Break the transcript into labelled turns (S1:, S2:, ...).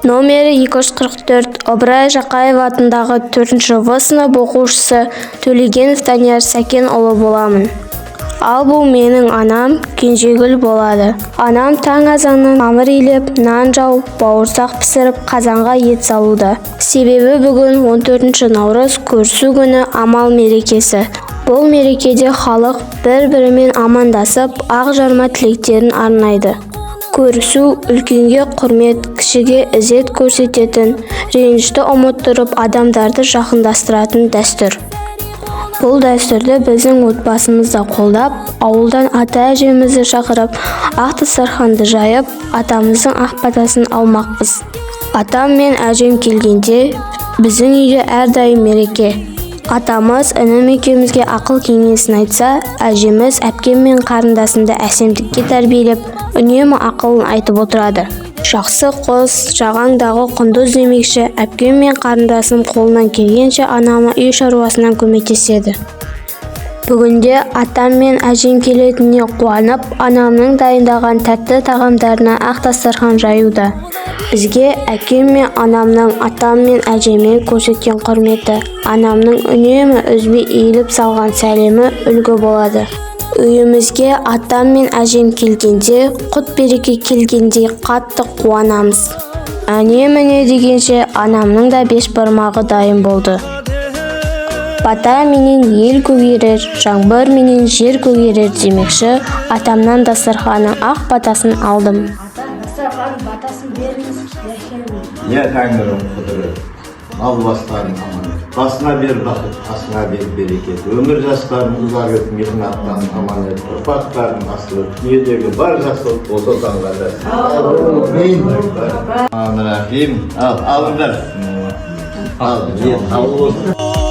S1: Номері 244 Ыбырай Жақаев атындағы 4-ші В сынып оқушысы Төлегенов Данияр Сәкенұлы боламын. Ал бұл менің анам Кенжегүл болады. Анам таң азаннан қамыр илеп, нан жауып, бауырсақ пісіріп, қазанға ет салуда. Себебі бүгін 14 наурыз көрісу күні амал мерекесі. Бұл мерекеде халық бір-бірімен амандасып, ақ жарма тілектерін арнайды. Көрісу үлкенге құрмет, кішіге ізет көрсететін, ренішті ұмыттырып адамдарды жақындастыратын дәстүр. Бұл дәстүрді біздің отбасымызда қолдап, ауылдан ата-әжемізді шақырып, ақ дастарханды жайып, атамыздың ақ батасын алмақпыз. Атам мен әжем келгенде, біздің үйде әрдайым мереке. Атамыз інім екеумізге ақыл кеңесін айтса, әжеміз әпкем мен қарындасымды әсемдікке тәрбиелеп, үнемі ақылын айтып отырады. Жақсы қыз, жағаңдағы құндыз демекші, әпкем мен қарындасым қолынан келгенше анама үй шаруасынан көмектеседі. Бүгінде атам мен әжем келетініне қуанып, анамның дайындаған тәтті тағамдарына ақ дастархан жаюда. Бізге әкем мен анамның атам мен әжеме көрсеткен құрметі, анамның үнемі үзбей иіліп салған сәлемі үлгі болады. Үйімізге атам мен әжем келгенде, құт береке келгендей қатты қуанамыз. Әне-міне дегенше анамның да беш бармағы дайын болды. Бата менен ел көгерер, жаңбыр менен жер көгерер демекші, атамнан дастарханның ақ батасын алдым.
S2: Дастарханның батасын беріңіз,
S3: Я тәңірім құдыры, ал бастарын аман. Басына бер бақыт, асына бер берекет. Өмір жастарын ұзақ ет, михнаттан аман ет. Ұрпақтарын асылып, дүниедегі бар жақсылық осы таңға да. Амин. Ал, алыңдар. Ал, ет, ал болсын.